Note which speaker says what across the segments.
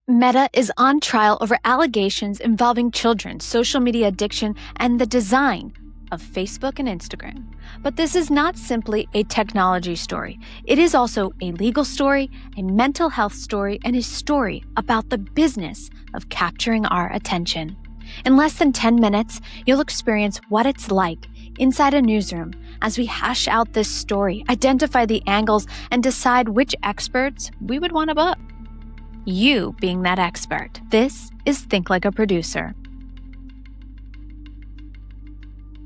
Speaker 1: Meta is on trial over allegations involving children's social media addiction and the design of Facebook and Instagram. But this is not simply a technology story. It is also a legal story, a mental health story, and a story about the business of capturing our attention. In less than 10 minutes, you'll experience what it's like inside a newsroom as we hash out this story, identify the angles, and decide which experts we would want to book. You being that expert. This is Think Like a Producer.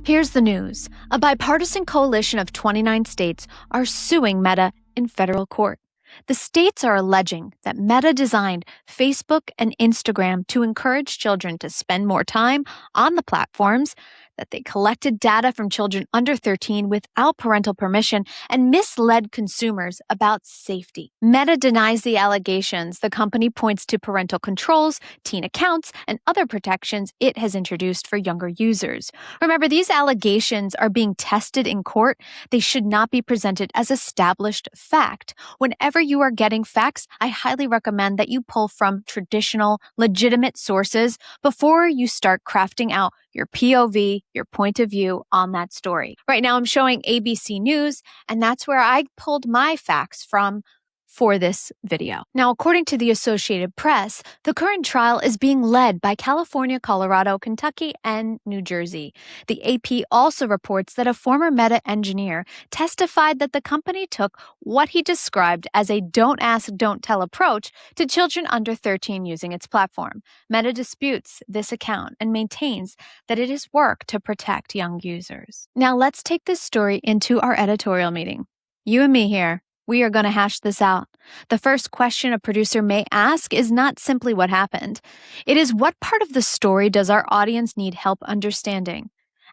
Speaker 1: Here's the news. A bipartisan coalition of 29 states are suing Meta in federal court. The states are alleging that Meta designed Facebook and Instagram to encourage children to spend more time on the platforms, that they collected data from children under 13 without parental permission and misled consumers about safety. Meta denies the allegations. The company points to parental controls, teen accounts, and other protections it has introduced for younger users. Remember, these allegations are being tested in court. They should not be presented as established fact. Whenever you are getting facts, I highly recommend that you pull from traditional, legitimate sources before you start crafting out your POV, your point of view on that story. Right now, I'm showing ABC News, and that's where I pulled my facts from for this video. Now, according to the Associated Press, the current trial is being led by California, Colorado, Kentucky, and New Jersey. The AP also reports that a former Meta engineer testified that the company took what he described as a don't ask, don't tell approach to children under 13 using its platform. Meta disputes this account and maintains that it is work to protect young users. Now, let's take this story into our editorial meeting. You and me here. We are going to hash this out. The first question a producer may ask is not simply what happened. It is what part of the story does our audience need help understanding,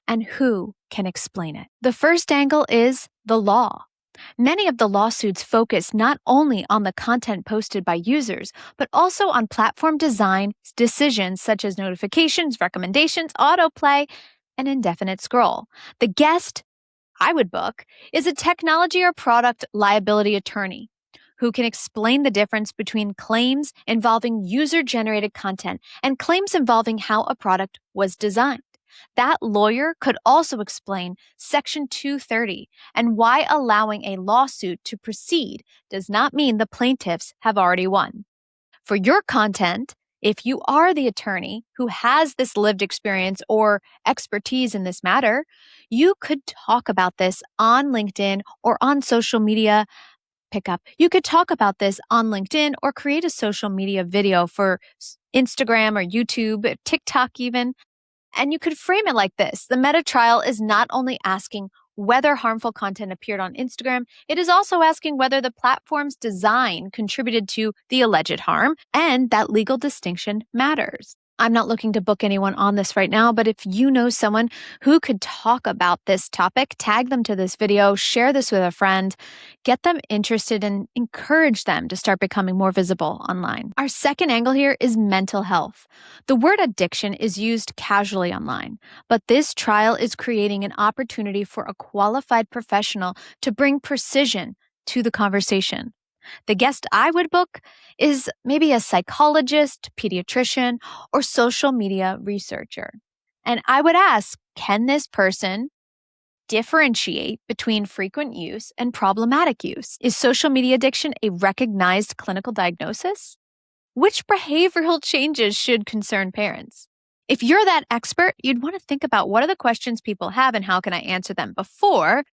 Speaker 1: and who can explain it? The first angle is the law. Many of the lawsuits focus not only on the content posted by users, but also on platform design decisions such as notifications, recommendations, autoplay, and indefinite scroll. The guest I would book is a technology or product liability attorney who can explain the difference between claims involving user-generated content and claims involving how a product was designed. That lawyer could also explain Section 230 and why allowing a lawsuit to proceed does not mean the plaintiffs have already won. For your content, if you are the attorney who has this lived experience or expertise in this matter, you could talk about this on LinkedIn or on social media pickup. You could talk about this on LinkedIn or create a social media video for Instagram or YouTube, TikTok even. And you could frame it like this. The Meta trial is not only asking whether harmful content appeared on Instagram, it is also asking whether the platform's design contributed to the alleged harm, and that legal distinction matters. I'm not looking to book anyone on this right now, but if you know someone who could talk about this topic, tag them to this video, share this with a friend, get them interested, and encourage them to start becoming more visible online. Our second angle here is mental health. The word addiction is used casually online, but this trial is creating an opportunity for a qualified professional to bring precision to the conversation. The guest I would book is maybe a psychologist, pediatrician, or social media researcher. And I would ask, can this person differentiate between frequent use and problematic use? Is social media addiction a recognized clinical diagnosis? Which behavioral changes should concern parents? If you're that expert, you'd want to think about what are the questions people have and how can I answer them before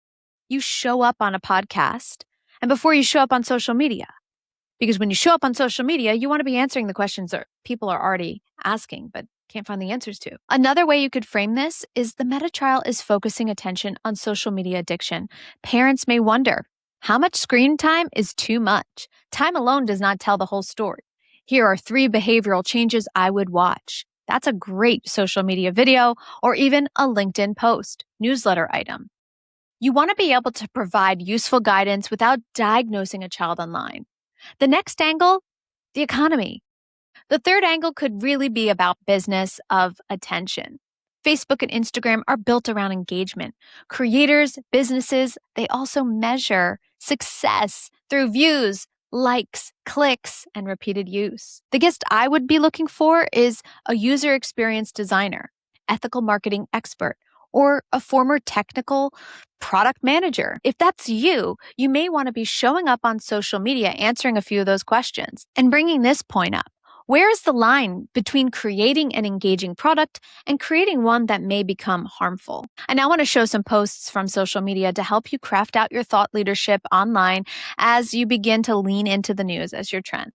Speaker 1: you show up on a podcast and before you show up on social media. Because when you show up on social media, you want to be answering the questions that people are already asking, but can't find the answers to. Another way you could frame this is the Meta trial is focusing attention on social media addiction. Parents may wonder, how much screen time is too much? Time alone does not tell the whole story. Here are 3 behavioral changes I would watch. That's a great social media video or even a LinkedIn post, newsletter item. You want to be able to provide useful guidance without diagnosing a child online. The next angle, the economy. The third angle could really be about business of attention. Facebook and Instagram are built around engagement. Creators, businesses, they also measure success through views, likes, clicks, and repeated use. The guest I would be looking for is a user experience designer, ethical marketing expert, or a former technical product manager. If that's you, you may want to be showing up on social media answering a few of those questions and bringing this point up. Where is the line between creating an engaging product and creating one that may become harmful? I now want to show some posts from social media to help you craft out your thought leadership online as you begin to lean into the news as your trend.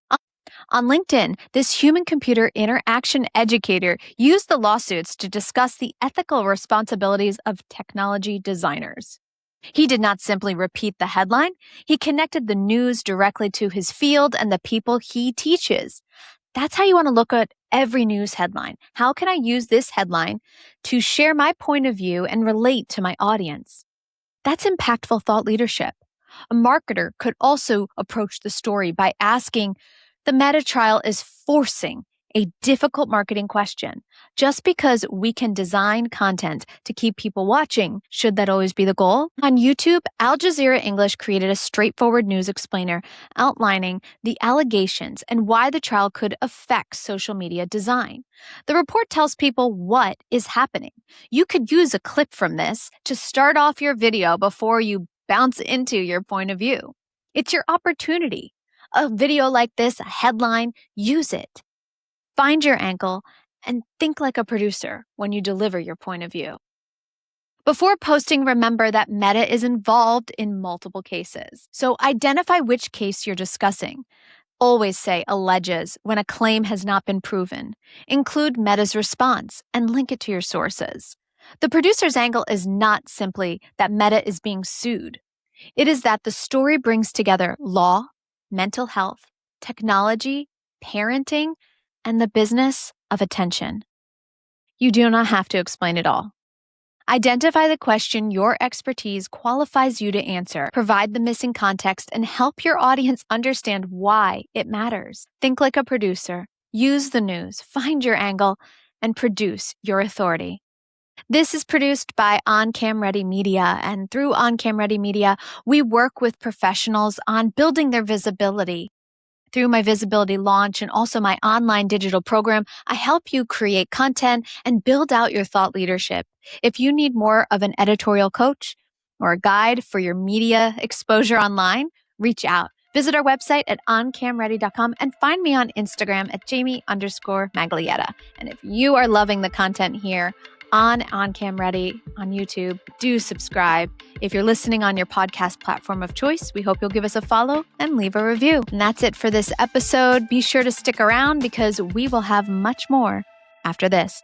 Speaker 1: On LinkedIn, this human-computer interaction educator used the lawsuits to discuss the ethical responsibilities of technology designers. He did not simply repeat the headline, he connected the news directly to his field and the people he teaches. That's how you want to look at every news headline. How can I use this headline to share my point of view and relate to my audience? That's impactful thought leadership. A marketer could also approach the story by asking, the Meta trial is forcing a difficult marketing question. Just because we can design content to keep people watching, should that always be the goal? On YouTube, Al Jazeera English created a straightforward news explainer outlining the allegations and why the trial could affect social media design. The report tells people what is happening. You could use a clip from this to start off your video before you bounce into your point of view. It's your opportunity. A video like this, a headline, use it. Find your angle and think like a producer when you deliver your point of view. Before posting, remember that Meta is involved in multiple cases. So identify which case you're discussing. Always say alleges when a claim has not been proven. Include Meta's response and link it to your sources. The producer's angle is not simply that Meta is being sued. It is that the story brings together law, mental health, technology, parenting, and the business of attention. You do not have to explain it all. Identify the question your expertise qualifies you to answer, provide the missing context, and help your audience understand why it matters. Think like a producer, use the news, find your angle, and produce your authority. This is produced by On-Cam Ready Media, and through On-Cam Ready Media, we work with professionals on building their visibility. Through my visibility launch and also my online digital program, I help you create content and build out your thought leadership. If you need more of an editorial coach or a guide for your media exposure online, reach out. Visit our website at oncamready.com and find me on Instagram at Jamie_Maglietta. And if you are loving the content here on Cam Ready on YouTube, do subscribe. If you're listening on your podcast platform of choice, we hope you'll give us a follow and leave a review. And that's it for this episode. Be sure to stick around because we will have much more after this.